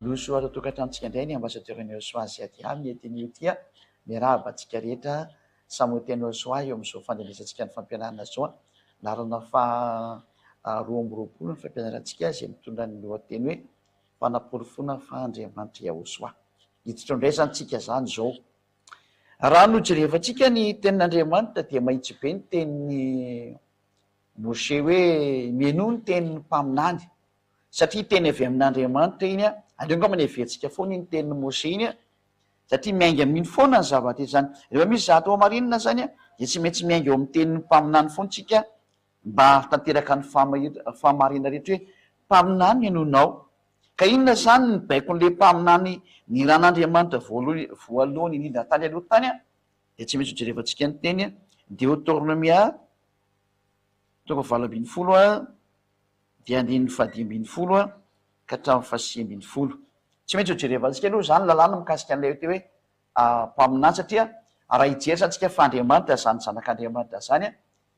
Loso ato tokantranontsika indray ny ambasadeur-n'ny Joshua aty amin'ny etin'io tia miarahaba antsika rehetra samoteny Joshua eo amin'izao fanderesantsika ny fampianarana zao larana roa amby roapolo ny fampianarantsika izay mitondra ny lohateny hoe fanaporofona fa Andriamanitra Joshua. Hiditra indray zany tsika zany zao. Raha nojerevantsika ny tenin'Andriamanitra dia mahitsy be ny tenin'ny Mose hoe mienoa ny tenin'ny mpaminany satria teny avy amin'Andriamanitra iny andreo angamba ny heveritsika foana iny tenin'ny Mose iny satria miainga amin'iny foana ny zavatra izany. Rehefa misy zavatra ao marinina zany dia tsy maintsy miainga eo amin'ny tenin'ny mpaminany foana tsika mba tanteraka ny fahamarinana rehetra hoe mpaminany ianonao. Ka inona zany ny baiko n'le mpaminany ny ran'Andriamanitra voalohany indrindra tany aloha tany dia tsy maintsy hojerevantsika ny teny Deutéronomia tonga 8:20 dia andininy 10:20 ka hatramin'ny 9:10. Tsy maintsy hojerevantsika aloha zany lalàna mikasika an'ilay hoe hoe mpaminany satria raha hijery santsika fa Andriamanitra zany zanak'Andriamanitra zany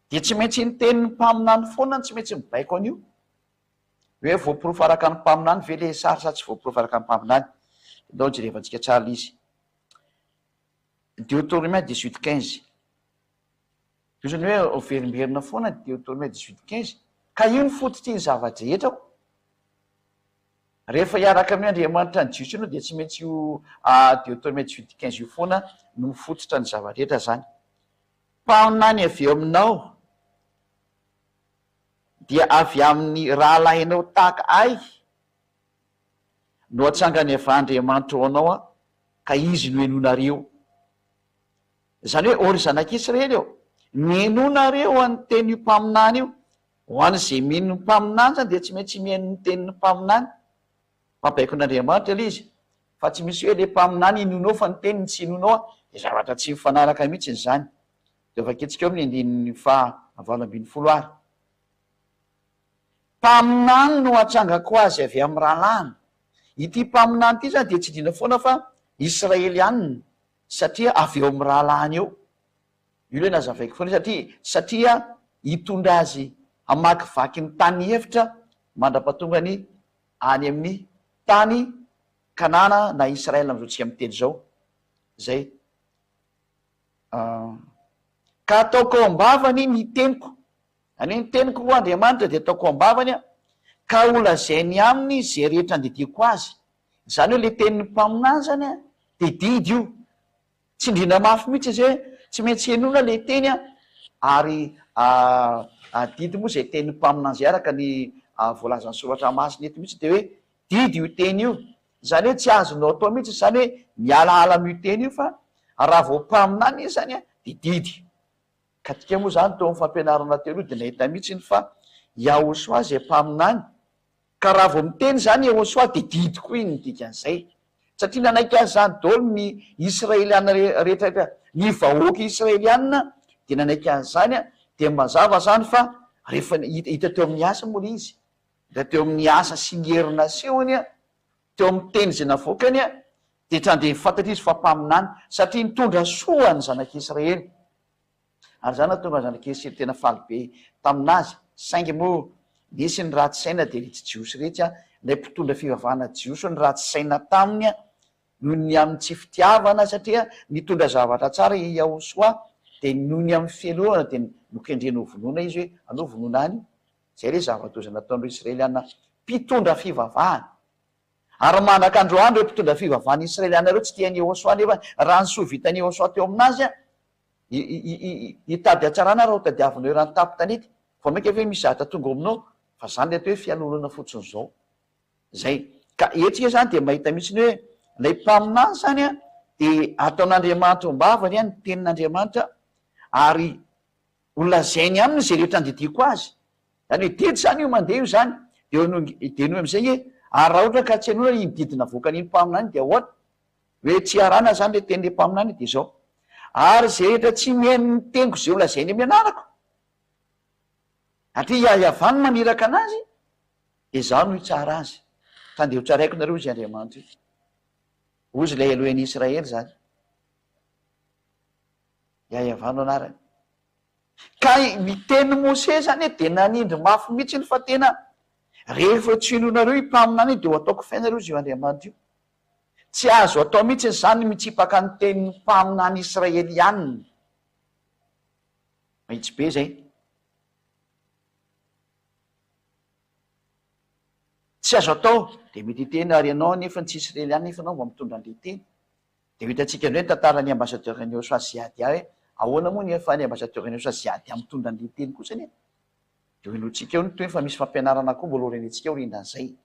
dia tsy maintsy ny tenin'ny mpaminany foana tsy maintsy mibaiko an'io. Hoe voaporofo araka ny mpaminany ve le sary sa tsy voaporofo araka ny mpaminany. Ndao jerevantsika tsara izy. Deutéronomia 18:15. Io zany hoe verimberina foana Deutéronomia 18:15 ka io ny fototra iny zavatra rehetra. Rehefa hiaraka amin'ny Andriamanitra ny jiosy ianao dia tsy maintsy io Deutéronomia 18:15 io foana no mifototra ny zavatra rehetra zany. Mpaminany avy eo aminao dia avy amin'ny rahalahinao tahaka ay no hatsangany avy Andriamanitra ao anao ka izy no henonareo. Zany hoe ory zanak'Israely eo mihenonareo any teny io mpaminany io ho an'izay mino ny mpaminany zany dia tsy maintsy mihaino ny tenin'ny mpaminany. Mabaiko n'Andriamanitra ilay izy fa tsy misy hoe le mpaminany inonao fa ny teniny tsy inonao dia zavatra tsy mifanaraka mihitsy zany. Dia vaketsika eo amin'ny andininy 9:20 mpaminany no hatsangako azy avy amin'ny rahalahiny. Ity mpaminany ity zany dia tsy idina foana fa Israelianina satria avy eo amin'ny rahalahiny eo. Io le nazavaiko foana satria hitondra azy hamakivaky ny tany hevitra mandra-patongany any amin'ny tany Kanana na Israela amin'izao tsika miteny zao. Zay. Ka ataoko ao am-bavany ny teniko. Any ny teniko roa Andriamanitra dia ataoko ao am-bavany ka olazainy aminy izay rehetra andidiko azy. Zany hoe le tenin'ny mpaminany zany dia didy io. Tsy indrina mafy mihitsy izy hoe tsy maintsy henona le teny ary didy moa izay tenin'ny mpaminany zay araka ny voalazan'ny soratra masina eto mihitsy dia hoe didy io teny io. Zany hoe tsy azonao atao mihitsy zany hoe mialaala amin'io teny io fa raha vao mpaminany izy zany dia didy. Ka tika moa zany tao amin'ny fampianarana teo aloha dia nahita mihitsy fa Joshua izay mpaminany ka raha vao miteny zany Joshua dia didy koa iny dikan'izay. Satria nanaiky azy zany daholo ny Israeliana rehetrarehetra ny vahoaka Israelianina dia nanaiky azy zany dia mazava zany fa rehefa hita teo amin'ny asa moa izy da teo amin'ny asa sy ny herina asehony teo amin'ny teny izay navoakany dia trandeha fantatra izy fa mpaminany satria nitondra soa ny zanak'Israely. Ary zany natonga zanak'Israely tena faly be taminazy. Saingy moa nisy ny ratsy saina dia ritsy jiosy rehetra ilay mpitondra fivavahana jiosy ny ratsy saina taminy noho ny amin'ny tsy fitiavana satria nitondra zavatra tsara i Joshua dia noho ny amin'ny fialohana dia nokendrena ho vonoana izy hoe anao vonoana any. Zay re zava-toza nataon'ireo Israeliana mpitondra fivavahana. Ary manakandro andro hoe mpitondra fivavahana Israeliana ireo tsy tian'i Joshua nefa raha ny soa vitan'i Joshua teo aminazy hitady hatsarana raha ho tadiavinao raha ny tapo tanety vao mainka hoe misy zavatra tonga aminao fa zany le atao hoe fialolana fotsiny zao. Zay. Ka etsika zany dia mahita mihitsy ny hoe ilay mpaminany zany dia ataon'Andriamanitra ombavany ny tenin'Andriamanitra ary olazainy aminy izay rehetra andidiko azy. Zany hoe didy zany io mandeha io zany dia noho amin'izay ary raha ohatra ka tsy hanona iny didina voakan'iny mpaminany dia ahoana hoe tsy arana zany le tenin'le mpaminany dia zao. Ary zay rehetra tsy mihaino ny teniko izay olazainy amin'ny anarako satria iahavany maniraka anazy dia zaho no hitsara azy. Tandeha ho tsaraiko nareo izy Andriamanitra io. Ozy ilay Elohen'i Israely zany. Iahavano anarany. Ka ny teny Mose zany dia nanindry mafy mihitsy fa tena rehefa tsinonareo impaminany io dia ho ataoko fainareo zy io Andriamanitra io. Tsy azo atao mihitsy zany mitsipaka ny tenin'ny mpaminany israelianina. Mahitsy be zay. Tsy azo atao dia mety hiteny ary ianao nefa tsy israelianina nefa anao mba mitondra an'ilay teny. Dia hitantsika indray ny tantaran'ny ambassadeur-n'ny Josua Ziadia hoe ahoana moa nefa ny ambassadeur-n'ny Josua Ziadia mitondra an'ilay teny kosa anie. Dia hoenotsika eo ny toy fa misy fampianarana koa mbola renitsika eo rindan'izay.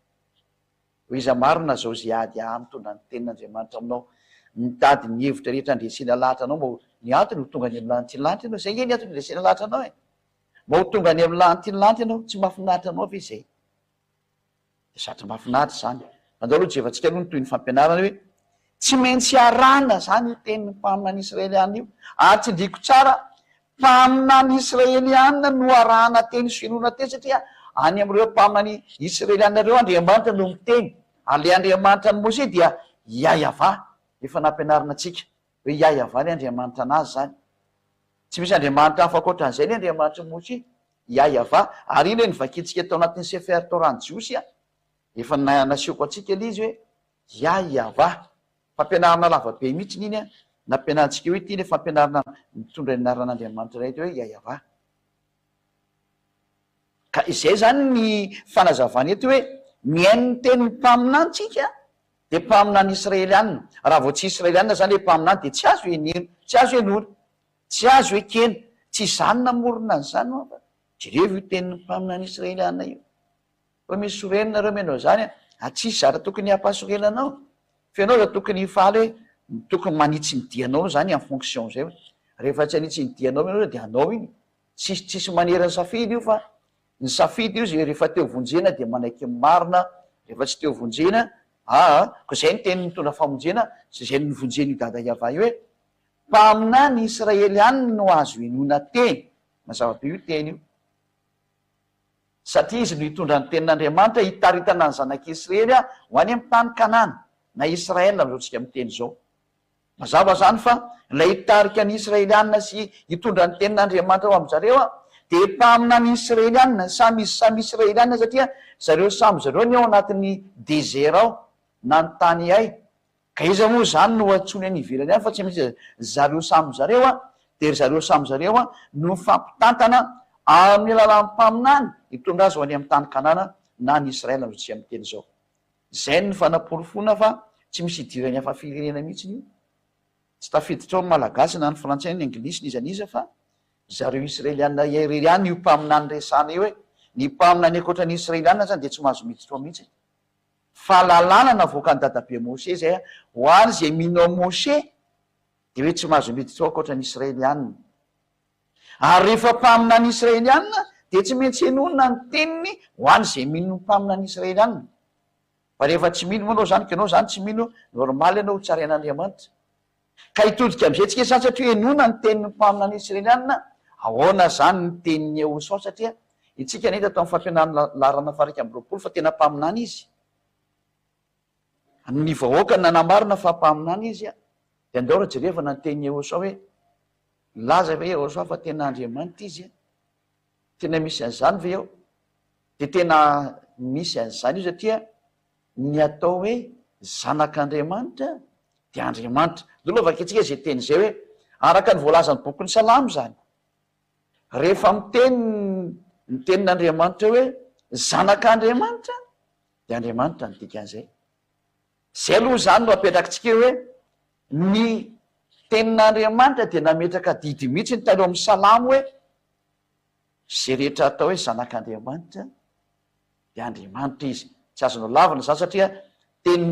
Ho iza marina zao Ziadia mitondra ny tenin'Andriamanitra aminao, mitady ny hevitra rehetra andresina lahatra anao, mba ny antony ho tonga any amin'ny lanitra ny lanitra ianao. Zay nge ny antony andresina lahatra anao e. Mba ho tonga any amin'ny lanitra ny lanitra ianao, tsy mahafinaritra anao ve zay? Dia satry mahafinaritra zany. Mandao aloha jevantsika aloha ny toy ny fampianarana hoe tsy maintsy arana zany io tenin'ny mpaminany israelianina io. Ary tsy ndriko tsara, mpaminany israelianina no arahana teny finoana teny satria any amin'ireo mpaminany israelianina ireo Andriamanitra no miteny. Ary le Andriamanitra ny Mose dia Yahveh. Efa nampianarana antsika hoe Yahveh le Andriamanitra anazy zany. Tsy misy Andriamanitra hafa ankoatran'izay le Andriamanitra Mose, Yahveh. Ary iny ny vakitsika tao anatin'ny Sefer Torah Jiosy efa nasioko atsika le izy hoe Yahveh. Fampianarana lavabe mihitsy iny nampianarantsika hoe ity le fampianarana mitondra ny anaran'Andriamanitra iray hoe Yahveh. Ka izay zany ny fanazavana eto hoe miaino ny tenin'ny mpaminany tsika dia mpaminany israelianina. Raha vao tsy israelianina zany le mpaminany dia tsy azo eneno, tsy azo enona, tsy azo ekena, tsy zany namorona an'izany fa jereo io tenin'ny mpaminany israelianina io. Fa misy sorenina menao zany tsisy zara tokony hampasorenanao. Fa ianao raha tokony hifaly hoe tokony manitsy ny dianao zany en fonction zay hoe rehefa tsy hanitsy ny dianao ianao dia anao iny. Tsisy manerana safidy io fa ny safidy io zay rehefa teo vonjena dia manaiky ny marina, rehefa tsy teo vonjena ko zay ny teny mitondra famonjena, zay ny vonjeny io dada Yahveh io hoe mpaminany israelianina no azo enona teny. Mazava be io teny io. Satria izy no hitondra ny tenin'Andriamanitra hitaritana ny zanak'Israely ho any amin'ny tany Kanana na Israel amin'izao tsika miteny zao. Mazava zany fa ilay hitarika ny israelianina sy hitondra ny tenin'Andriamanitra ao amin'izareo dia mpaminany israelianina, samy israelianina satria zareo samy zareo ny ao anatin'ny dezera ao na ny tany ay. Ka iza moa zany no atsony any ivelany any fa tsy misy zareo samy zareo dia zareo samy zareo no fampitantana amin'ny alalan'ny mpaminany hitondra azy ho any amin'ny tany Kanana na ny Israel amin'izao tsika miteny zao. Zay ny fanaporofona fa tsy misy idirany hafa firenena mihitsy io. Tsy tafiditra ao ny malagasy na ny frantsay ny anglisy nizaniza fa zareo israelianina irery ihany io mpaminany resana io hoe ny mpaminany ankoatran'ny israelianina zany dia tsy mahazo miditra ao mihitsy. Fahalalana navoaka ny dadabe Mose zay ho any zay mino Mose dia hoe tsy mahazo miditra ao ankoatran'ny israelianina. Ary rehefa mpaminany israelianina dia tsy maintsy enona ny teniny ho any zay mino mpaminany israelianina. Fa rehefa tsy mino moa anao zany ka ianao zany tsy mino, normaly ianao tsarain'Andriamanitra. Ka hitodika amin'izay tsika zany satria enona ny tenin'ny mpaminany israelianina, ahoana zany ny tenin'ny Jehosua satria itsika nahita tao amin'ny fampianarana larana faha 120 fa tena mpaminany izy. Ny vahoaka nanamarina fa mpaminany izy dia andao raha jerevana ny tenin'ny Jehosua hoe laza ve Jehosua fa tena Andriamanitra izy tena misy an'izany ve eo? Dia tena misy an'izany io satria ny atao hoe zanak'Andriamanitra dia Andriamanitra. Dolo vakitsika zay teny zay hoe araka ny voalazan'ny boky ny Salamo zany. Rehefa miteny ny tenin'Andriamanitra hoe zanak'Andriamanitra dia Andriamanitra ny dikan'izay. Zay aloha zany no apetrakitsika hoe ny tenin'Andriamanitra dia nametraka didy mihitsy ny taloha amin'ny Salamo hoe zay rehetra atao hoe zanak'Andriamanitra dia Andriamanitra izy. Tsy azonao lavina zany satria teny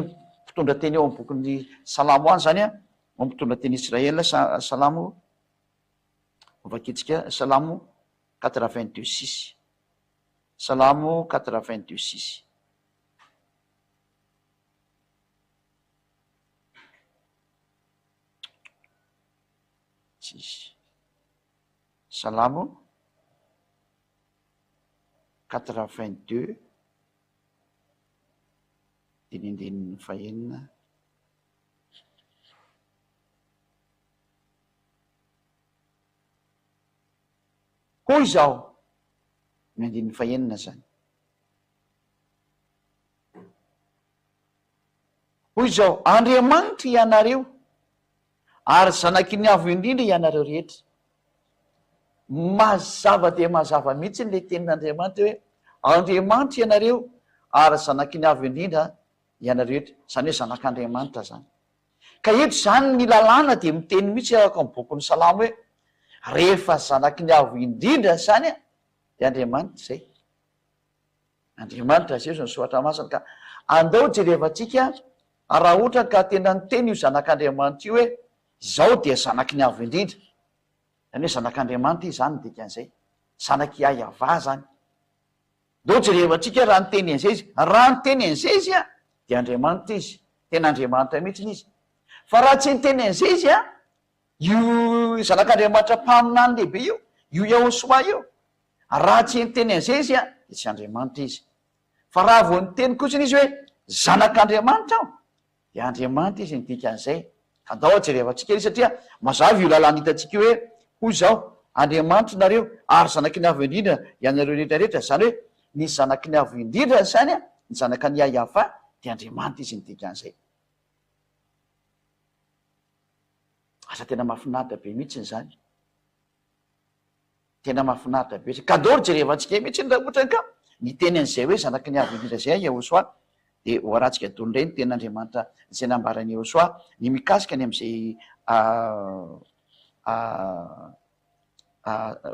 mpitondra teny eo amin'ny bokin'ny Salamo any zany ao mpitondra teny Israel Salamo vakitsika Salamo 82:6. Salamo 82:6. Salamo 82 dinindininy fahenina. Hoy izao ny andininy fahenina zany. hoy zao Andriamanitra ianareo ary zanaky ny avo indrindra ianareo rehetra. Mazava dia mazava mihitsy le tenin'Andriamanitra hoe Andriamanitra ianareo ary zanaky ny avo indrindra ianareo rehetra, zany hoe zanak'Andriamanitra zany. Ka eto zany ny lalàna dia miteny mihitsy araka amin'ny bokin'ny Salamo hoe rehefa zanaky ny avo indrindra zany a dia Andriamanitra zay. Andriamanitra zay ny soatra masina. Ka andao jerevantsika raha ohatra ka tena nyteny io zanak'Andriamanitra io hoe zao dia zanaky ny avo indrindra, zany hoe zanak'Andriamanitra izy zany dikan'izay, zanaky Iayava zany. Ndao jerevantsika raha nyteny an'izay izy, raha nyteny an'izay izy a dia Andriamanitra izy, tena Andriamanitra mihitsy izy. Fa raha tsy nyteny an'izay izy a, io zanak'Andriamanitra mpaminany lehibe io Yahosoa io, raha tsy nyteny an'izay izy a dia tsy Andriamanitra izy. Fa raha vao nyteny kotsiny izy hoe zanak'Andriamanitra aho dia Andriamanitra izy ny dikan'izay. Andao jerevantsika izy satria mazava io lalàna hitantsika hoe hoy zao Andriamanitra nareo ary zanaky ny avo indrindra ianareo rehetrarehetra, zany hoe ny zanaky ny avo indrindra zany a, ny zanaka ny Iayava dia Andriamanitra izy ny dikan'izay. Asa tena mahafinaritra be mihitsy zany, tena mahafinaritra be. Ka andao jerevantsika mihitsy raha ohatra ka niteny an'izay hoe zanaky ny avo indrindra zay Yahosoa, dia hoarantsika donindray ny tenin'Andriamanitra izay nambarany Yahosoa ny mikasika ny am'izay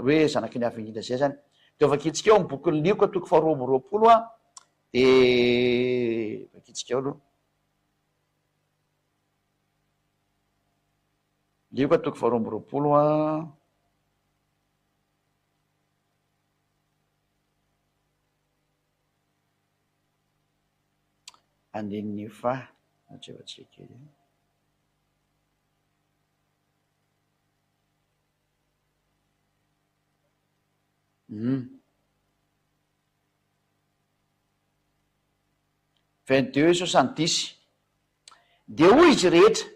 hoe zanaky ny avo indrindra zay zany. Dia vakitsika eo amin'ny bokin'ny Lioka toko 2:20 a, dia vakitsika eo aloha Lioka toko 2:20 a. Andininy fa atrevatsika kely. Vingt-deux 70. Dia hoy izy rehetra,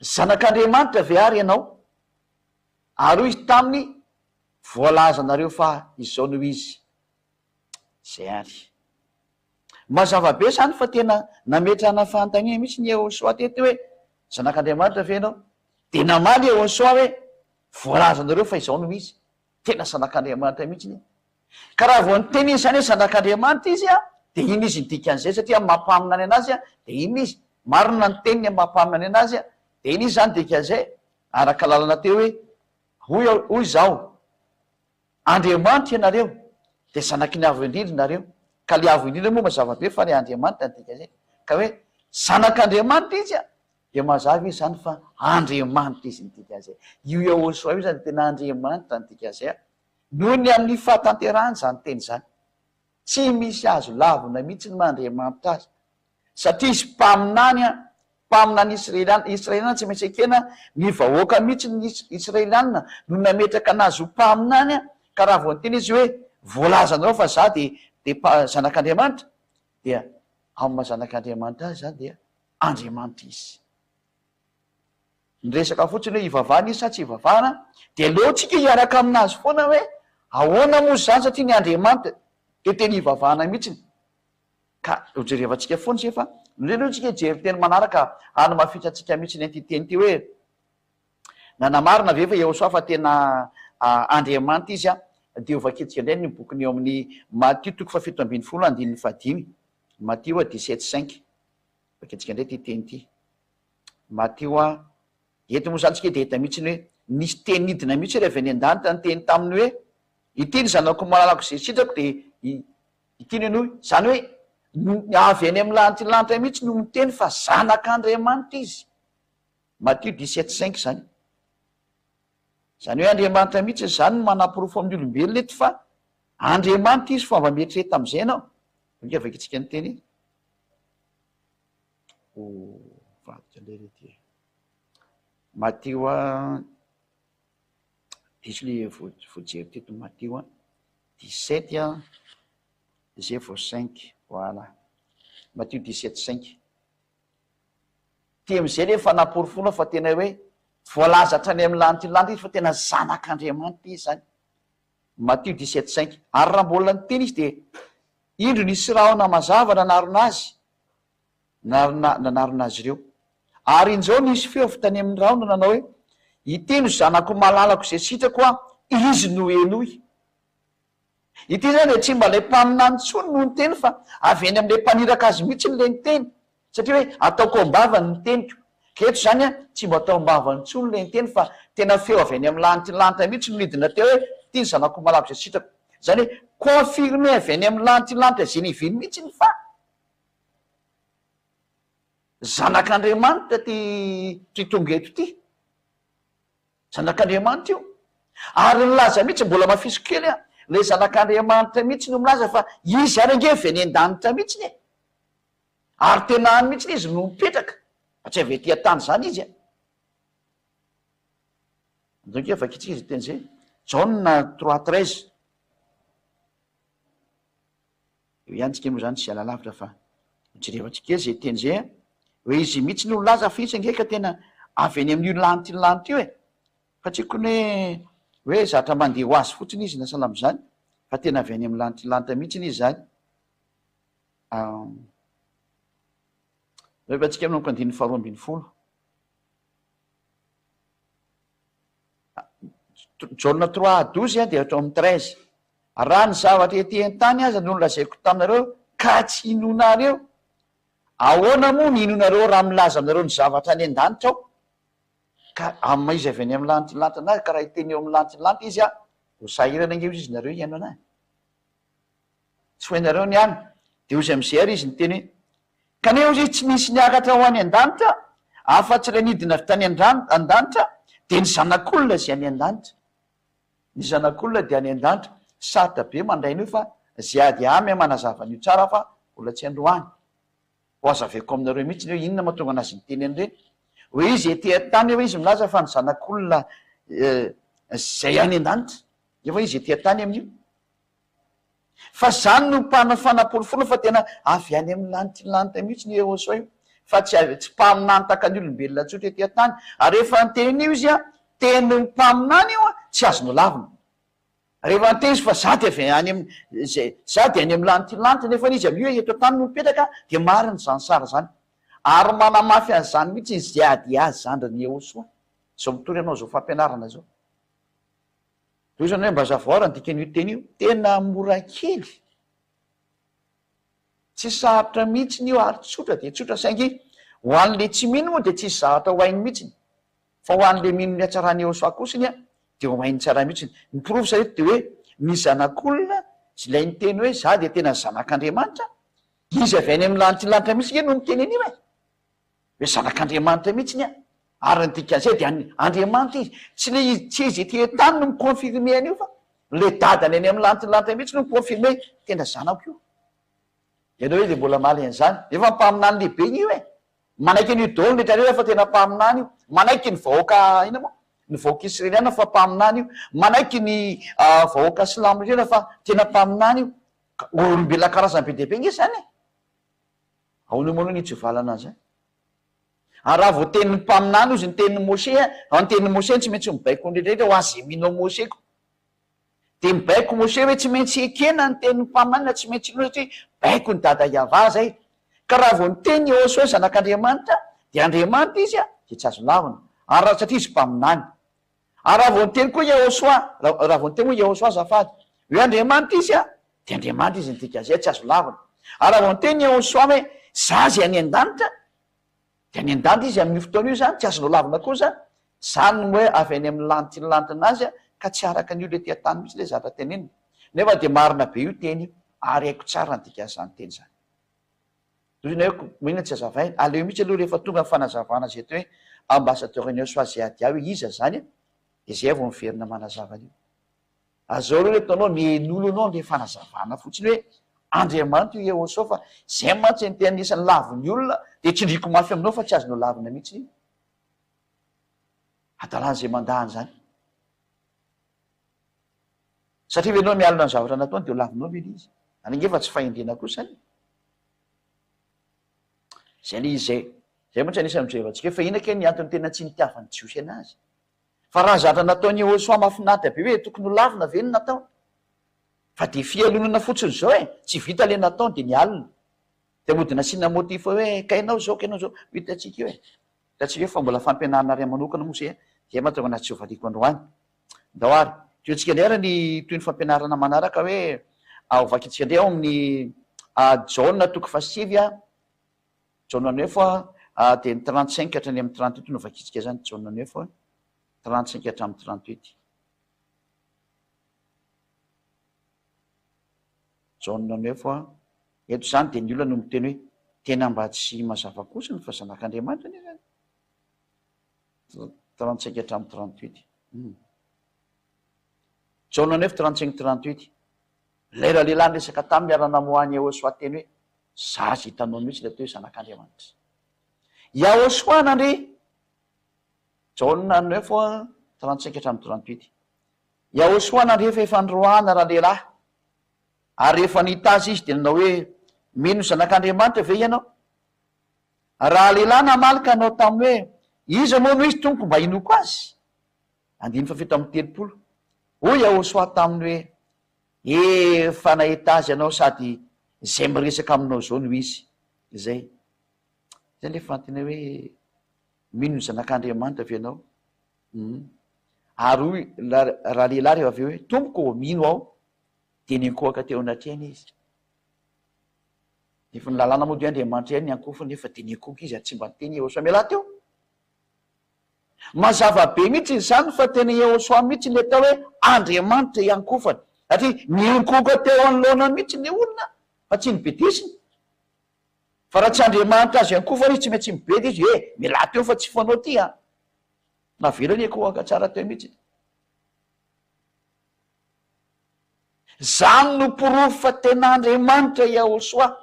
zanak'Andriamanitra ve ary ianao? Ary hoy izy taminy, voalaza nareo fa izao no izy. Zay ary. Mazava be zany fa tena nametrahana fahantaniana mihitsy ny Yahosoa teto hoe zanak'Andriamanitra ve ianao? Dia namaly Yahosoa hoe voalaza nareo fa izao no izy. Tena zanak'Andriamanitra mihitsy. Ka raha vao nyteny izy zany hoe zanak'Andriamanitra izy a, dia iny izy ny dikan'izay satria mampaminany anazy a, dia iny izy marina ny teniny mampaminany anazy a, dia iny izy zany dikan'izay araka lalana teo hoe hoy zao Andriamanitra ianareo dia zanaky ny avo indrindra nareo. Ka le avo indrindra moa mazava be fa le Andriamanitra ny dikan'izay. Ka hoe zanak'Andriamanitra izy a, dia mazava izy zany fa Andriamanitra izy ny dikan'izay. Io Yahosoa io zany tena Andriamanitra ny dikan'izay. Noho ny amin'ny fahatanterahany zany teny zany, tsy misy azo lavina mihitsy ny Andriamanitra azy, satria izy mpaminany a, mpaminany Israeliana tsy maintsy ekena ny vahoaka mihitsy ny Israeliana no nametraka anazy ho mpaminany a. Ka raha vao nyteny izy hoe voalaza nareo fa za dia zanak'Andriamanitra, dia amin'ny zanak'Andriamanitra azy zany dia Andriamanitra izy. Nyresaka fotsiny hoe hivavahana izy sa tsy hivavahana, dia aleontsika hiaraka aminazy foana hoe ahoana moa zany satria ny Andriamanitra dia teny hivavahana mihitsiny. Ka hojerevantsika foana se fa aleontsika hijery teny manaraka any mafitratsika mihitsy ny antiteny ty hoe nanamarina ve fa Yahosoa fa tena Andriamanitra izy a. Dia ovakitsika indray ny bokiny eo amin'ny Matthieu toko 7:15 Matthieu 17:5. Vakitsika indray ty teny ty Matthieu eto moa zany tsika dia hita mihitsy ny hoe nisy teny nidina mihitsy rehefa ny an-danitra ny teny taminy hoe ity ny zanako malalako zay sitrako, dia ity ny hoe zany hoe avy any amin'ny lanitra mihitsy no miteny fa zanak'Andriamanitra izy. Matthieu 17:5 zany. Zany hoe Andriamanitra mihitsy zany no manam-porofo amin'ny olombelona eto fa Andriamanitra izy fomba mieritreretra amin'izay ianao. Inga vakitsika ny teny Matthieu diso le voajery teto Matthieu 17 zay vao 5. Voilà. Matthieu 17:5. Ty am'izay rehefa naporofona fa tena hoe voalaza hatrany amin'ny lanitra izy fa tena zanak'Andriamanitra izy zany. Matthieu 17:5. Ary raha mbola nyteny izy dia indro nisy rahona mazava nanarona azy nanarina azy ireo. Ary in'izao nisy feo avy tany amin'ny raona nanao hoe iteno zanako malalako zay sitrako a izy no enoy. Ity zany de tsy mba lay mpaminany tsony no nyteny fa avy eny am'lay mpaniraka azy mihitsy ny le nyteny, satria hoe ataoko ambavany ny teniko. Keto zany a tsy mba atao ambavany tsony le nyteny fa tena feo avy eny amin'ny lanitylanta mihitsy nolidina teo hoe ty ny zanako malako zay sitrako. Zany hoe confirme avy eny amin'ny lanitylanta zay niviny mihitsy ny fa zanak'Andriamanitra ty tonga eto ty. Zanak'Andriamanitra io. Ary nilaza mihitsy mbola mafiso kely a, le zanak'Andriamanitra mihitsy no milaza fa izy ary ange avy eny an-danitra mihitsy ny. Ary tena any mihitsy izy no mipetraka, fa tsy avy ety tany zany izy a. Donc efa kitsika izy teny zay. Jean 3:13. Eo ihany tsika moa zany tsy ala lavitra fa mijerevantsika zay teny zay a. Hoe izy mihitsy no laza fa izy angeka tena avy eny amin'io lanitylanta io e. Fa tsy kony hoe zatra mandeha ho azy fotsiny izy na salamo zany, fa tena avy eny amin'ny lanitylanta mihitsy izy zany. Efa tsika amin'ny andiny 12. Jean 3:12 dia hatao amin'ny 13. Raha ny zavatra ety an-tany aza no lazaiko taminareo ka tsy inonareo, ahoana moa ny inonareo raha milaza aminareo ny zavatra any an-danitra ao? Ka izy avy eny amin'ny lanitylanta anazy ka raha iteny eo amin'ny lanitylanta izy a, ho sahirana ange izy nareo iano anazy. Tsy hoenareo ny any. De ozy am'izay ary izy ny teny hoe kaneo izy tsy nisy niakatra ho any an-danitra, afa-tsy ilay nidina avy tany an-danitra, de ny zanak'olona zay any an-danitra. Ny zanak'olona de any an-danitra. Sarotra be mandrain'io fa ziady amy manazava-n'io tsara fa mbola tsy androany. Ho azaveko aminareo mihitsy hoe inona mahatonga anazy nyteny an'ireny. Hoe izy ety an-tany hoe izy milaza fa ny zanak'olona zay any an-danitra. Efa izy ety an-tany amin'io. Fa zany no mpanafanapolofolo fa tena avy any amin'ny lanitylanta mihitsy ny Eosa io. Fa tsy mpaminany taka ny olombelona tsotra ety an-tany. Ary rehefa nyten'io izy a, teny ny mpaminany io a, tsy azo lavina. Rehefa nyteny izy fa za de any amin'ny lanitylanta nefa izy amin'io eto an-tany no mipetraka, de mariny zany sara zany. Ary manamafy an'izany mihitsy ny ziady azy zandriny Eosa. Zao mitory anao zao fampianarana zao. Toy zany hoe mba zavoara ny dikan'io teny io, tena mora kely. Tsy sarotra mihitsy ny io ary tsotra de tsotra saingy ho an'le tsy mino moa de tsisy zavatra ho hainy mihitsy. Fa ho an'le mino ny hatsarany Eosa kosiny a, de ho hainy tsara mihitsy. Ny provy sa eto de hoe ny zanak'olona sy ilay nyteny hoe za de tena zanak'Andriamanitra, izy avy any amin'ny lanitylanta mihitsy no miteny an'io e. Hoe zanak'Andriamanitra mihitsy ny a. Ary ny dikan'izay de Andriamanitra izy. Tsy izy ety an-tany no mikonfirme an'io fa le dadany any amin'ny lanitylanta mihitsy no mikonfirme tena zanako io. Ianao hoe de mbola maly an'izany. Efa mpaminany lehibe io e. Manaiky ny dolo rehetra rehetra fa tena mpaminany io. Manaiky ny vahoaka ina moa? Ny vahoaka israeliana fa mpaminany io. Manaiky ny vahoaka silamo rehetra fa tena mpaminany io. Olombelona karazany be dia be nge zany e. Ahoana moa ny tsivalana azy. Ary raha vao tenin'ny mpaminany izy ny tenin'ny Moshe, ny tenin'ny Moshe tsy maintsy mibaiko nydrehetra ho azy minao Moseko. De mibaiko Moshe hoe tsy maintsy ekena ny tenin'ny mpaminany, tsy maintsy ino satria baiko ny dada Iava zay. Ka raha vao nyteny Eosa hoe zanak'Andriamanitra, de Andriamanitra izy a, de tsy azo lavina. Ary raha satria izy mpaminany. Ary raha vao nyteny koa Eosa, raha vao nyteny hoe Eosa azafady, hoe Andriamanitra izy a, de Andriamanitra izy ny dikan'izay tsy azo lavina. Ary raha vao nyteny Eosa hoe za zay any an-danitra, de any an-danitra izy amin'io fotoana io zany tsy azonao lavina koa zany. Zany no hoe avy any amin'ny lanitylantana azy a, ka tsy araka an'io le tia-tany mihitsy le zatra tenenina. Nefa de marina be io teny io, ary haiko tsara ny dikan'izany teny zany. Toy ny hoe inona tsy azavaina, aleo mihitsy aloha rehefa tonga ny fanazavana zay teo hoe ambassadeur-ny Eosa ziady ao iza zany a, de zay vao miverina manazava an'io. Azao aloha le taonao mien'olo anao le fanazavana fotsiny hoe Andriamanitra io Eosa fa zay mantsy ny tena anisan'ny laviny olona, de tsindriko mafy aminao fa tsy azonao lavina mihitsy io. Adalan'izay mandahany zany. Satria venao mialina ny zavatra nataony de ho lavinao ve izy. Anangefa tsy fahendrena kosa. Zay le izy zay. Zay mantsy anisan'ny mijerevantsika fa inona ke ny antony tena tsy nitiavany Jiosy anazy. Fa raha zatra nataony Eosa mahafinaritra be hoe tokony ho lavina ve ny natao. Fa de fialonana fotsiny zao e, tsy vita le nataony de ny alina. de modina sina motif hoe kainao zao hitatsika io hitatsika hoe fa mbola fampianarana ry manokana moa zay dia mahatonga anaty sovaliko androany daoary toetsika ndray ara ny toy ny fampianarana manaraka hoe ovakitsika ndray ao amin'ny jaune toko fasivy jaune neuf de ny 35 hatrany amin'ny 38 no vakitsika zany jaune neuf 35 hatramin'ny 38 jaune neuf eto zany de ny olona no miteny hoe tena mba tsy mazava kosiny fa zanak'Andriamanitra ny zany 35 hatramin'ny 38 jaune neuf 35 38 lera lehilahy resaka tamin'ny miara-namoany Yahosoa teny hoe zazy hitanao mihitsy le atao hoe zanak'Andriamanitra Yahosoa nandre jaune neuf 35 hatramin'ny 38 Yahosoa nandre efa androana raha lehilahy ary rehefa nitazy izy de nanao hoe mino zanak'Andriamanitra ve ianao raha lehilahy namalika anao tamin'ny hoe iza moa no izy tompoko mba inoko azy 9:30 hoy Yahosoa taminy hoe efa nahitazy anao sady zay miresaka aminao zao no izy zay le fantiny hoe mino zanak'Andriamanitra ve ianao ary hoy raha lehilahy rehefa avy hoe tompoko mino aho de nyankohaka teo anatrehana izy efa ny lalàna moa de Andriamanitra ihany nyankofa nefa de nyankohaka izy ary tsy mba niteny Yahosoa mialahy teo mazava be mihitsy zany fa tena Yahosoa mihitsy le atao hoe Andriamanitra iankofany satria nyankohaka teo anoloana mihitsy ny olona fa tsy nibedesiny fa raha tsy Andriamanitra azy iankofany izy tsy maintsy mibedy izy mialahy teo fa tsy fanao ty navela nyankohaka tsara teo mihitsy zany no porofo fa tena Andriamanitra Yahosoa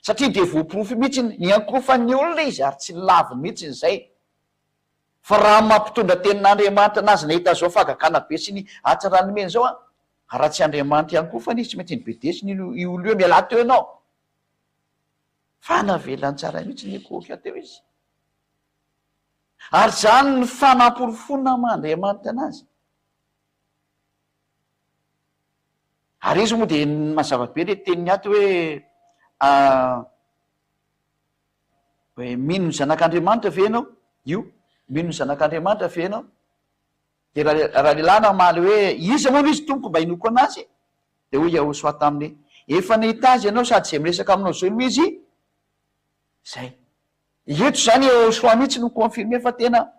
satria de voaporofo mihitsy nyankofan'ny olona izy ary tsy laviny mihitsy zay fa raha mampitondra tenin'Andriamanitra anazy nahita zao fagagana be sy ny atsarany zao raha tsy Andriamanitra iankofany izy tsy maintsy nibedesiny io olo io mialahy teo ianao fa navelany tsara mihitsy nyankohaka teo izy ary zany ny fanamporofona Andriamanitra anazy ary izy moa de mazava be le teniny ato hoe mino ny zanak'Andriamanitra ve ianao io mino ny zanak'Andriamanitra ve ianao de raha lehilahy namaly hoe iza moa no izy tompoko mba inoko anazy de hoy Yahosoa taminy efa nahitazy ianao sady zay miresaka aminao zao no izy zay eto zany Yahosoa mihitsy no confirme fa tena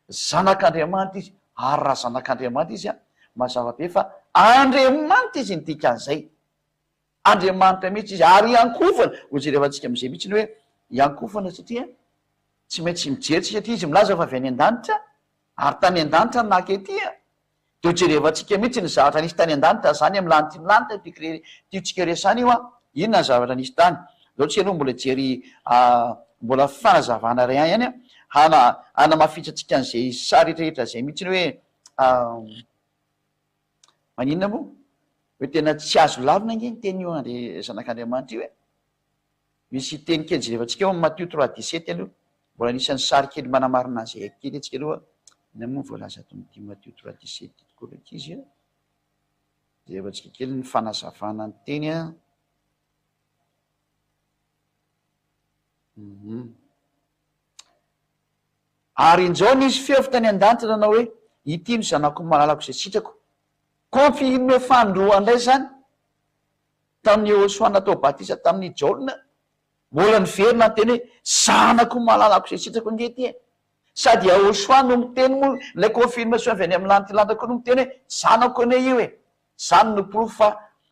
zanak'Andriamanitra izy ary raha zanak'Andriamanitra izy mazava be fa Andriamanitra izy nidika an'izay Andriamanitra mihitsy izy ary iankofana hojerevantsika am'izay mihitsy ny hoe iankofana satria tsy maintsy mijery satria izy milaza fa avy any an-danitra ary tany an-danitra ny nakety de hojerevantsika mihitsy ny zavatra nisy tany an-danitra zany amy lanitra lanitra tiotsika resany io inona ny zavatra nisy tany zao tsika aloha mbola jery mbola fanazavana ray ihany hanamafitsatsika an'izay sary rehetrarehetra zay mihitsy ny hoe maninona moa hoe tena tsy azo lavina nge ny teny io zanak'Andriamanitra io misy teny kely jerevantsika eo Matthieu 3:17 aloha mbola nisan'ny sary kely manamarina azy kely atsika aloha na moa voalaza atomity Matthieu 3:17 tokoa raiky izy jerevantsika kely ny fanazavana ny teny ary injao nisy feo tany an-danitra nanao hoe ity no zanako malalako zay sitrako confirme fandroandray zany tamin'ny Yahosoa natao batisa tamin'ny jaune mbola niverina ny teny hoe zanako malalako zay sitrako nge ty sady Yahosoa no miteny moa lay confirmation avy any amin'ny lantilantrako no miteny hoe zanako ane io zany no porofo fa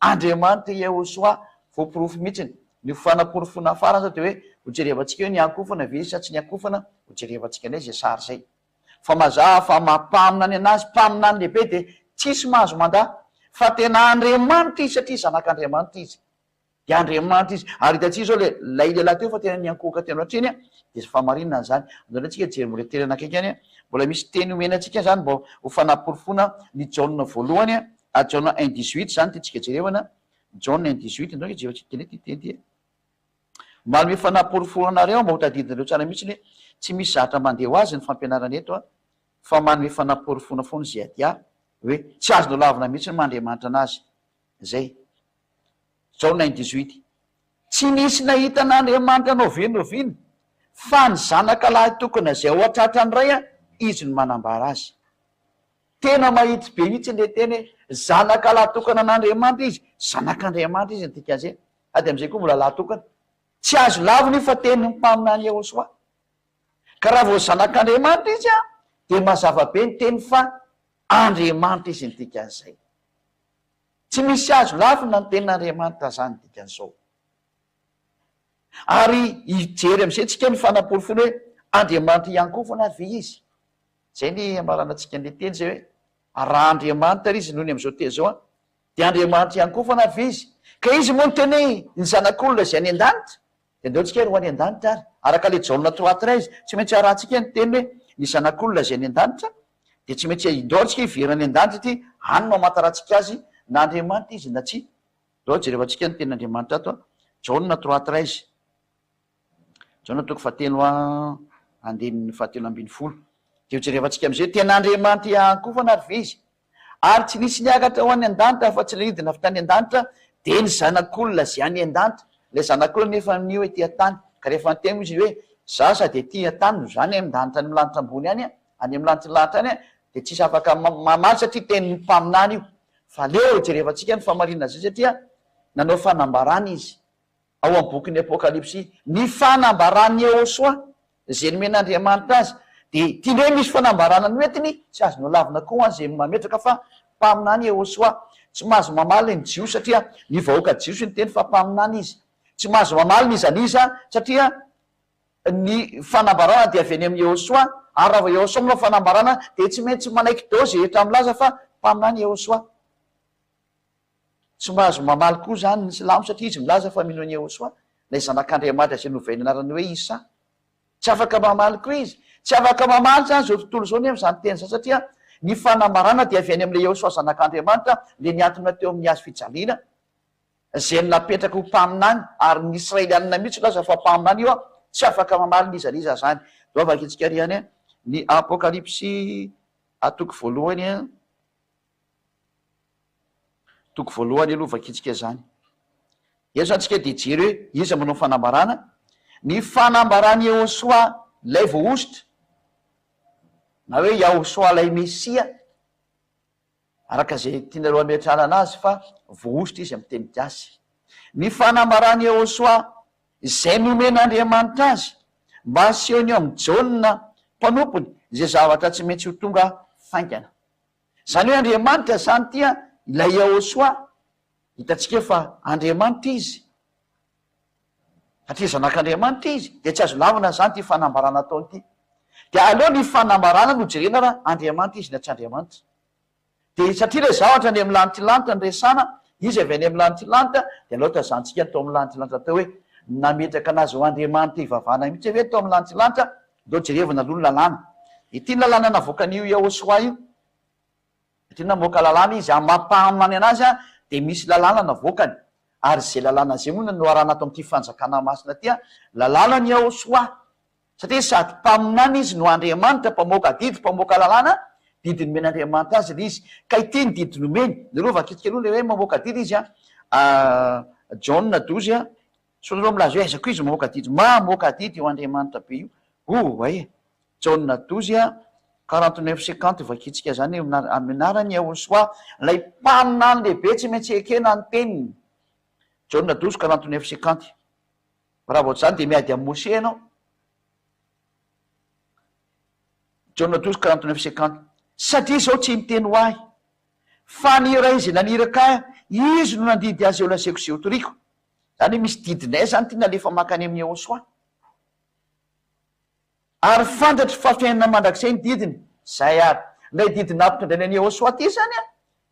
Andriamanitra Yahosoa voaporofo mihitsiny ny fanaporofona farany zao de hoe hojerevantsika hoe nyankofana ve sa tsy nyankofana hojerevantsika ndray zay sary zay fa mazava fa mampamina any anazy mpamina any lehibe de tsisy mahazo manda fa tena Andriamanitra izy satria zanak'Andriamanitra izy de Andriamanitra izy ary hitatsika zao lay lehilahy teo fa tena nyankohaka teno atreny de famarinana zany antsika jery mbola teny anakaiky any mbola misy teny omenatsika zany mba ho fanaporofona ny jaune voalohany jaune 1:18 zany tetsika jerevana jaune 1:18 ndreo jevatsika kely ty teny ty malome fanaporofonanareo mba ho tadidinareo tsara mihitsy ny tsy misy zatra mandeha ho azy ny fampianarana eto fa manome fanaporofona foana zay adia hoe tsy azonao lavina mihitsy ny Mandriamanitra anazy zay jaune 1:18 tsy nisy nahita n'Andriamanitra noviny fa ny zanaka lahy tokony zay ao atratrany ray a izy no manambara azy. Tena mahitsy be mihitsy le teny hoe zanaka lahy tokana an'Andriamanitra izy, zanak'Andriamanitra izy ntikazay ady am'izay koa mbola lahy tokana tsy azo laviny fa teny ny mpaminany Jehosoa. Ka raha vao zanak'Andriamanitra izy a de mazava be ny teny fa Andriamanitra izy ntikan'izay. Tsy misy azo lavina ny tenin'Andriamanitra zany ntikan'izao. Ary ijery am'izay tsika ny fanampolo fony hoe Andriamanitra ihany koa foana vy izy. Zay ny amarana antsika ny teny zay hoe raha Andriamanitra izy noho ny am'izao teny zao a de Andriamanitra ihany koa foana vy izy. Ka izy moa ny teny hoe ny zanak'olona zay any an-danitra de ndeo tsika ho any an-danitra ary araka le Jaona 3:13 tsy maintsy arahantsika ny teny hoe ny zanak'olona zay any an-danitra de tsy maintsy indao tsika hiverany an-danitra ty any no amataratsika azy na Andriamanitra izy na tsy. Dao jerevantsika ny tenin'Andriamanitra ato Jaona 3:13 Jaona toko fahatelo andehan'ny fahatelo ambin'ny folo. De jerevantsika am'izay ten'Andriamanitra ihany koa foana vy izy ary tsy nisy niakatra ho any an-danitra fa tsy nidina avy tany an-danitra de ny zanak'olona zay any an-danitra. Le zanak'olona nefa ny hoe tia-tany ka rehefa nyteny izy hoe za sady tia-tany no zany am-danitra ny milanitra ambony any a any amin'ny lanitra lahatra any a de tsisy afaka mamaly satria teny ny mpaminany io. Fa leo jerevantsika ny famarinana zay satria nanao fanambarany izy ao amin'ny bokin'ny Apokalipsy ny fanambarany Jehosoa zay nomen'Andriamanitra azy de tindray misy fanambarana noetiny tsy azo nolavina koa azy mametraka fa mpaminany Jehosoa. Tsy mahazo mamaly ny Jios satria ny vahoaka Jios ny teny fa mpaminany izy. Tsy mahazo mamaly ny zanisa satria ny fanambarana de avy any amin'ny Jehosoa ary raha vao Jehosoa manao fanambarana de tsy maintsy manaiky dao zay rehetra milaza fa mpaminany Jehosoa. Tsy mahazo mamaly koa zany ny silamo satria izy milaza fa mino any Jehosoa lay zanak'Andriamanitra zay novainy anarany hoe Isa. Tsy afaka mamaly koa izy, tsy afaka mamaly zany zao tontolo zao ny am'izany teny zany satria ny fanambarana de avy any am'le Jehosoa zanak'Andriamanitra le niatona teo amin'ny hazo fijaliana zay ny napetraka ho mpaminany ary ny Israelianina mihitsy laza fa mpaminany io a tsy afaka mamaly nizaliza zany. Dao vakitsika ry any ny Apokalipsy toko voalohany toko voalohany aloha vakitsika zany. Eto zany tsika de jery hoe iza manao fanambarana ny fanambarany Jehosoa lay voaositra na hoe Jehosoa lay Mesia araka zay tianareo ametrahana anazy fa voaositra izy amin'ny teny gasy. Ny fanambarany Jehosoa zay nomen'Andriamanitra azy mba asehony amin'ny Jaona mpanompony zay zavatra tsy maintsy ho tonga faingana. Zany hoe Andriamanitra zany tia ilay Jehosoa hitatsika fa Andriamanitra izy satria zanak'Andriamanitra izy de tsy azo lavina zany ty fanambarana ataony ty. De aleo ny fanambarana no jerena raha Andriamanitra izy na tsy Andriamanitra. De satria le zavatra any amin'ny lanitra lanitra ny resana izy avy any amin'ny lanitra lanitra de aleo tazantsika tao amin'ny lanitra lanitra tao hoe nametraka anazy ho Andriamanitra hivavahana mihitsy hoe tao amin'ny lanitra lanitra dao jerevana aloha ny lalàna. Ity ny lalàna navoakan'io Jehosoa io satria namoaka lalàna izy amampahamany anazy a de misy lalàna navoakany ary zay lalàna zay moa no arahana ato am'ty fanjakana masina ty a lalàna ny Jehosoa satria sady mpaminany izy no Andriamanitra mpamoaka didy mpamoaka lalàna didiny men'Andriamanitra azy le izy ka ity ny didy nomeny nareo vakitsika aloha le hoe mamoaka didy izy a Jaona 12 a sonareo milaza hoe aiza koa izy mamoaka didy mamoaka didy io Andriamanitra be io ay Jaona 12 a 49-50 vakitsika zany aminarany Jehosoa lay mpaminany lehibe tsy maintsy ekena ny teniny. Jaona 12 49-50 raha vao zany de miady amin'ny Mose ianao. Jaona 12 49-50 satria zao tsy miteny ho ahy fa nira izy naniraka izy no nandidy azy eo laseko sy otoriko. Zany misy didinay zany ty nalefa makany amin'ny Jehosoa ary fantatry fa fiainana mandrakizay ny didiny zay ary lay didina ampitondrainy any Jehosoa ty zany a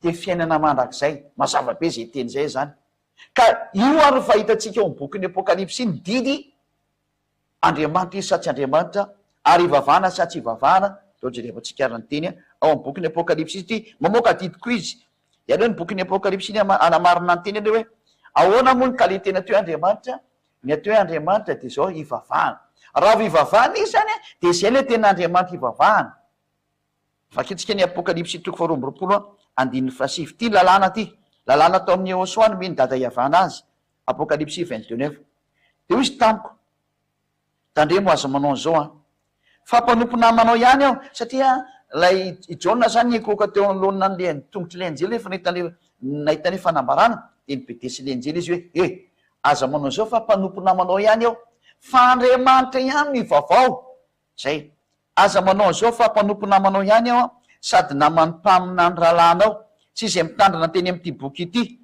de fiainana mandrakizay mazava be zay teny zay zany. Ka io ary fahitatsika eo amin'ny bokin'ny Apokalipsy ny didy Andriamanitra izy sa tsy Andriamanitra ary ivavahana sa tsy ivavahana dao jerevantsika ary ny teny ao amin'ny bokin'ny Apokalipsy izy ty mamoaka didy koa izy. De aleo ny bokin'ny Apokalipsy iny anamarina ny teny aleo hoe ahoana moa ny kalite ny atao hoe Andriamanitra, ny atao hoe Andriamanitra de zao ivavahana. Raha ivavahana izy zany de zay le tena Andriamanitra ivavahana. Vakitsika ny Apokalipsy toko 2 andininy 7 ty lalàna ty lalàna atao amin'ny Jehosoa no meny dada iavana azy Apocalypse 29. Dia izy tamiko, tandremo aza manao an'izao fampanompo namanao ihany aho, satria lay Jona zany nikoka teo anoloana an'le tongotry le anjely efa nahita ny fanambarana, de nibedesy le anjely izy hoe aza manao zao fa mpanompo namanao ihany aho, fa Andriamanitra ihany ny vaovao zay. Aza manao zao fa mpanompo namanao ihany aho sady namany-paminany rahalanao, tsy izay mitandrina teny am'ity boky ity.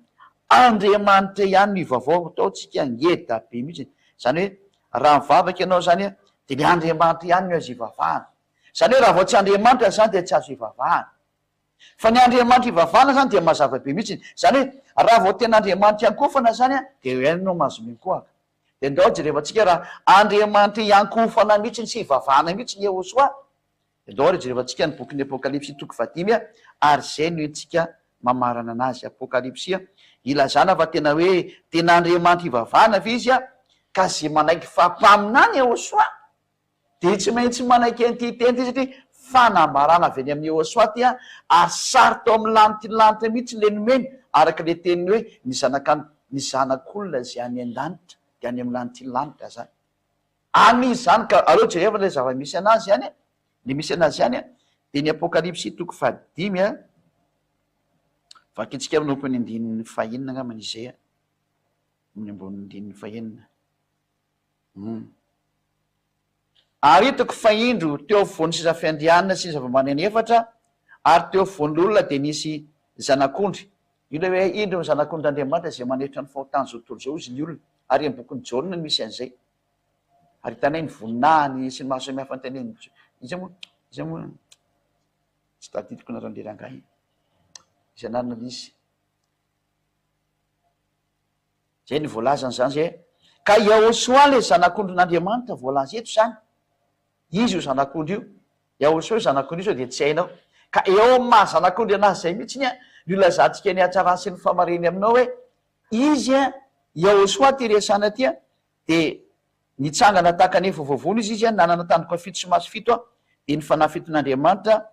Andriamanitra ihany ny vaovao, ataotsika ngeda be mihitsy. Zany hoe raha mivavaka ianao zany de le Andriamanitra ihany no azo ivavahana. Zany hoe raha vao tsy Andriamanitra zany de tsy azo ivavahana. Fa ny Andriamanitra ivavahana zany de mazava be mihitsy. Zany hoe raha vao tena Andriamanitra iankofana zany de eny no mahazo mikoaka. De ndao jerevantsika raha Andriamanitra iankofana mihitsy sy ivavahana mihitsy ny Yehosoa. De ndao jerevantsika ny boky ny Apocalypse toko 5 ary zay no entsika mamarana anazy. Apocalypse ilazana fa tena hoe tena Andriamanitra ivavahana fa izy ka zay manaiky fampaminany Yehosoa de tsy maintsy manaiky an'ity teny ty satria fanambarana avy eny amin'ny Yehosoa ty ary sary tao amin'ny lanitra mihitsy le nomeny araka le teniny hoe ny zanak'olona zay any an-danitra de any amin'ny lanitra lanitra zany. Any zany ka aleo jereva le zava-misy anazy zany le misy anazy zany de ny Apocalypse toko 5 vakitsika minompo ny andininy fahinana angamba izay amin'ny amboniny andininy fahinana. Ary hitako faindro teo voany sy zafiandrianina sy zava-maneny efatra ary teo voan'olona de nisy zanak'ondry. Io le hoe indro ny zanak'ondr'Andriamanitra zay manehotra ny fahotany zao tontolo zao izy ny olona, ary amin'ny bokin'ny Jaona no misy an'izay. Ary hitanay ny voninahiny sy ny maro samihafa ny teneny izay moa tsy tadidiko nareo le rangahy izy anarina izy zay ny voalazany zany zay ka Yehosoa le zanak'ondrin'Andriamanitra voalaza eto zany. Izy io zanak'ondry io, Yehosoa io zanak'ondry io sao de tsy hainao, ka eo maha zanak'ondry anazy zay mihitsy ny ny lazantsika ny hatsarany sy ny famareny aminao hoe izy Yehosoa ty resana ty de nitsangana tahaka ny vovovony izy nanana tandroka 7 sy maso 7 de ny fanafiton'Andriamanitra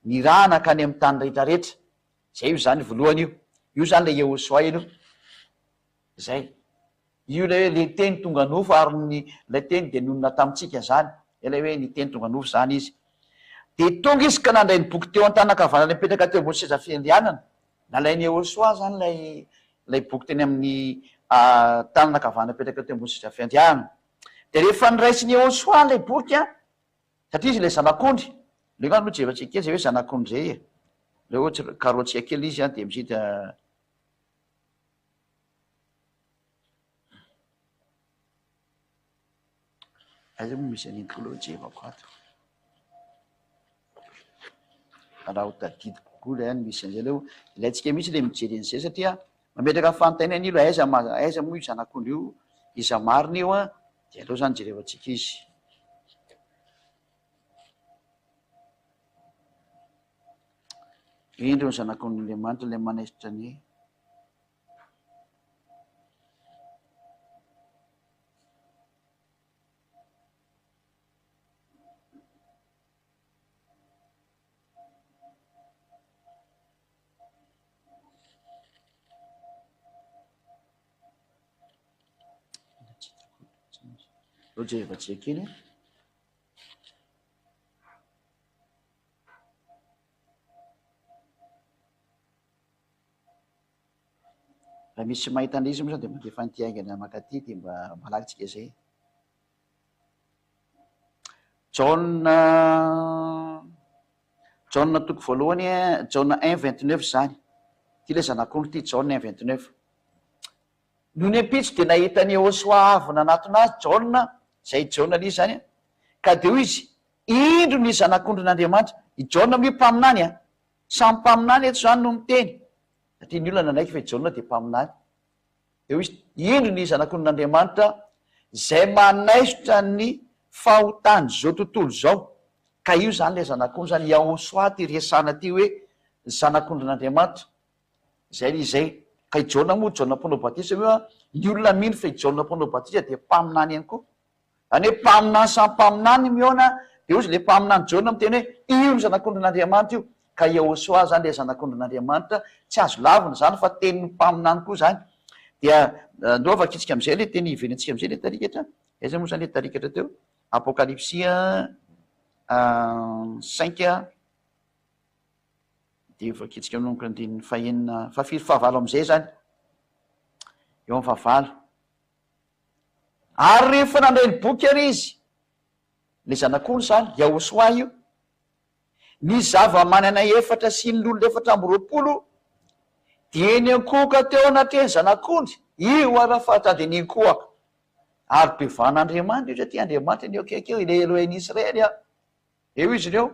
ny rahana ka any amin'ny tany rehetrarehetra. Zay io zany voalohany io zany le Yehosoa ino zay. Io le hoe le teny tonga nofo ary le teny de nonona tamintsika zany, le hoe ny teny tonga nofo zany izy. De tonga izy ka nandray ny boky teo an-tanakavanana mipetraka teo ambony seza fiandrianana, nalainy Yehosoa zany lay boky teny amin'ny tananakavanana mipetraka teo ambony seza fiandrianana. De rehefa niraisiny Yehosoa lay boky satria izy le zanak'ondry, le ngano jevatsika kely zay hoe zanak'ondry zay le ohatry karotsika kely izy de misita aiza moa misy an'iny koa loha jevako ato raha ho tadidiko kokoa le any misy an'izay leo ilayntsika mihitsy le mijery an'izay satria mametraka fanontaniana ilo aiza moa io zanak'ondry io iza marina io de aleo zany jerevantsika izy. Indro ny zanak'ondrin'Andriamanitra le manaisitra ny jerevantsika iny raha misy mahita an'izy moa zany de mandefa nitiaingana makaty de mba malakitsika zay. Jaona toko voalohany Jaona 1:29 zany ty le zanak'ondry ty Jaona 1:29 no ny ampitsy de nahita ny Yehosoa avy nanatona azy Jaona zay Jaona izy zany ka de hoy izy indro ny zanak'ondrin'Andriamanitra. I Jaona mio mpaminany samy mpaminany eto zany no miteny satria ny olona nanaiky fa Jaona de mpaminany. De hoy izy indro ny zanak'ondrin'Andriamanitra zay manaisotra ny fahotany zao tontolo zao. Ka io zany le zanak'ondry zany Yehosoa ty resana ty hoe zanak'ondrin'Andriamanitra zay izay. Ka i Jaona moa Jaona mpanao batisa io ny olona mino fa i Jaona mpanao batisa de mpaminany ihany koa. Zany hoe mpaminany samy mpaminany miona de ozy le mpaminany Jaona miteny hoe io ny zanak'ondrin'Andriamanitra io. Ka Yehosoa zany le zanak'ondrin'Andriamanitra tsy azo lavina zany fa tenin'ny mpaminany koa zany. dia ndova kitsika am'izay le teny iverentsika am'izay le tarikatra aiza moa zany le tarikatra teo apokalypsia 5 de efa kitsika amin'nomboka andininy fahenina fahavalo am'izay zany eo amin'ny fahavalo ary rehefa nandray ny boky ary izy le zanak'ony zany Yahosoa io ny zava-manana efatra sy ny lolo efatra amby roapolo dia ny ankoka teo anatreny zanak'ony io arafatra de ny kohaka ary bevan'Andriamanitra io satria Andriamanitra ny akekeo ile Elohim-n'Israely eo izy ireo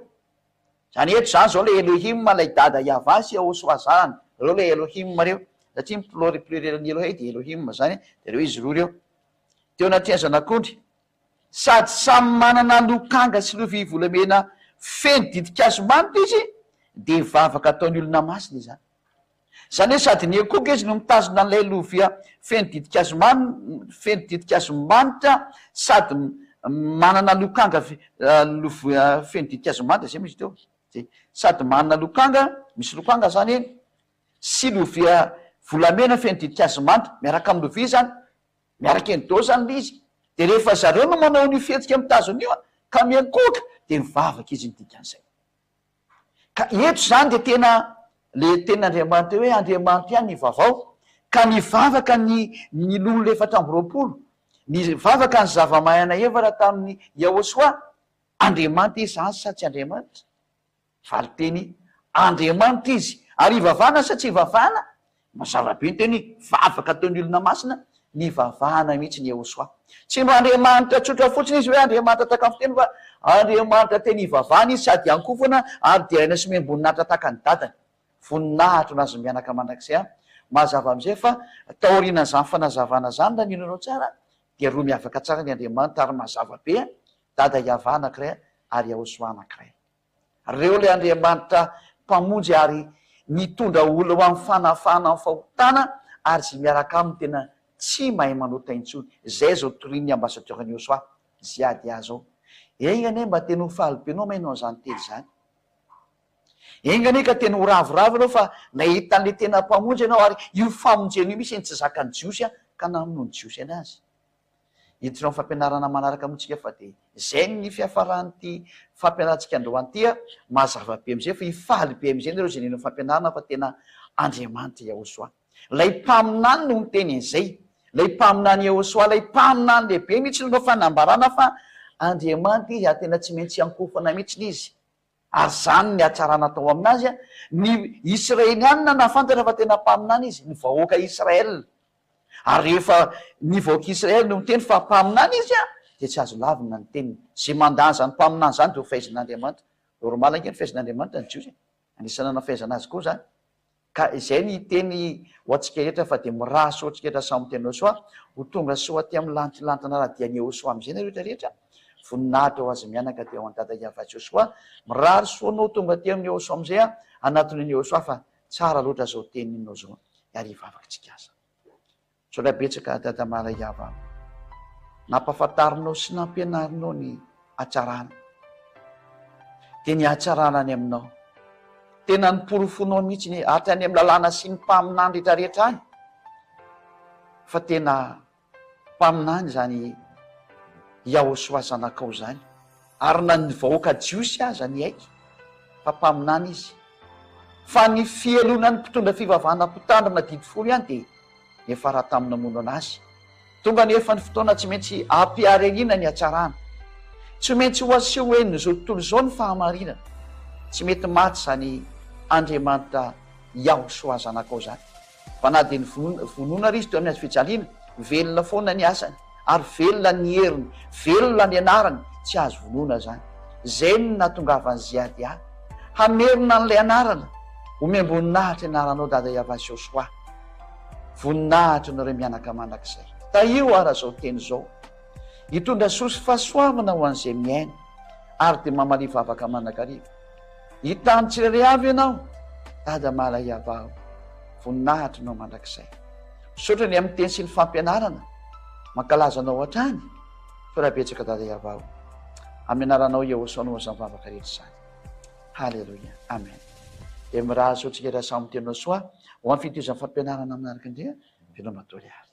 zany eto zany zao le Elohim lay dada Yahvasy Yahosoa zany reo le Elohim reo satria pluriel-ny Elohim de Elohim zany de reo izy roa reo teo anatreny zanak'ony sady samy manana lokanga sy lovia volamena feno didikazo manitra izy de vavaka ataony olona masina zany zany hoe sady ny akoka izy no mitazona an'ilay lovia feno didikazo manitra sady manana lokanga lovia feno didikazo manitra zay misy teo sady manana lokanga misy lokanga zany eny sy lovia volamena feno didikazo manitra miaraka amin'ny lovia zany miaraka eny dao zany le izy de rehefa zareo no manao ny fihetsika mitazona io ka miankoka de mivavaka izy nydikan'izay ka eto zany de tena le ten'Andriamanitra hoe Andriamanitra ihany ny vavao ka nivavaka ny lolo efatra amby roapolo nivavaka ny zava-mahana evatra tamin'ny Yahosoa Andriamanitra izy zany sa tsy Andriamanitra valy teny Andriamanitra izy ary ivavahana sa tsy ivavahana mazava-be ny teny vavaka ataony olona masina ny vavahana mihitsy ny Yahosoa tsy mba Andriamanitra tsotra fotsiny izy hoe Andriamanitra takany fiteny fa Andriamanitra teny ivavahana izy sady ankofana ary diraina sy memboninaitra taka ny dadany voninahitra nazy mianaka mandrakizay mazava am'izay fa taorianan'izany fanazavana zany na ninonao tsara dia roa miavaka tsara ny Andriamanitra ary mazava be dada Yahva anankiray ary Yahosoa anankiray reo le Andriamanitra mpamonjy ary nitondra olo amin'ny fanafana amin'ny fahotana ary sy miaraka aminy tena tsy mahay manota intsony zay zao toriny ambasadeur-ny Yahosoa ziady azo engane mba teny ho falibenao mainao zany teny zany engane ka teny ho ravoravo anao fa nahitan'le tena mpamonjy ianao ary io famonjena io misy eny tsy zakany jiosy ka namono ny jiosy anazy hitinao fampianarana manaraka motsika fa de zay ny fiafaran'ty fampianarantsika androany tya mazava be am'izay fa ifaly be am'izay reo zay nino fampianarana fa tena Andriamanitra Yahosoa lay mpaminany no miteny an'izay lay mpaminany Yahosoa lay mpaminany lehibe mihitsy no fanambarana fa Andriamanitra izy tena tsy maintsy ankofana mihitsy izy ary zany ny atsarana atao aminazy ny Israelianina nafantatra fa tena mpaminany izy ny vahoaka Israel ary rehefa ny vahoaka Israel no miteny fa mpaminany izy de tsy azo lavina ny teniny zay mandany zany mpaminany zany de ho fahaizan'Andriamanitra normal ange ny fahaizan'Andriamanitra ny jiosy anisana nafahaizana azy koa zany ka izay ny teny ho atsika rehetra fa de miraso atsika rehetra samy teny Yahosoa ho tonga soa ty amin'ny lantilantana radian'ny Yahosoa am'izay na rehetra rehetra voninahitra ho azy mianaka teo amin'ny dada Yahvasy Yahosoa mirary soanao tonga ty amin'ny Yahosoa am'izay anatin'ny Yahosoa fa tsara loatra zao teny inao zao ary ivavakatsika aza so la betsaka dada mala Yahva nampafantarinao sy nampianarinao ny atsarana de ny atsaranany aminao tena niporofonao mihitsy ny hatrany amin'ny lalàna sy ny mpaminany rehetrarehetra any fa tena mpaminany zany Yahosoa zanakao zany ary na ny vahoaka jiosy aza ny aiky fa mpaminany izy fa ny fielona ny mpitondra fivavahana mpitandrina didifolo ihany de efa raha tamina mono anazy tonga nefa ny fotoana tsy maintsy ampiarehina ny atsarana tsy maintsy ho aseho eniny zao tontolo zao ny fahamarinana tsy mety maty zany Andriamanitra Yahosoa zanakao zany fa na de ny vonona ry izy teo amin'ny azy fijaliana velona foana ny asany ary velona ny heriny velona ny anarany tsy azo vonona zany zay ny natongavany ziady ahy hamerina n'lay anarana homemboninahitra anaranao dada Yahvasy Yahosoa voninahitra nareo mianaka mandrakizay ta io ara zao teny zao hitondra sosy fahasoavana ho an'izay miaina ary de mamalivavaka manakariva hitany tsirairay avy ianao dada mala Yahva voninahitra nao mandrakizay misaotra ny amin'ny teny sy ny fampianarana mankalazanao hatrany fa raha betsaka dada Yahva amin'ny anaranao Yahosoa no azany vavaka rehetra zany halleloia amen de miraha sotsika raha samy teny Yahosoa ho amin'ny fitezan'ny fampianarana manaraka indrindra Filao matory ary.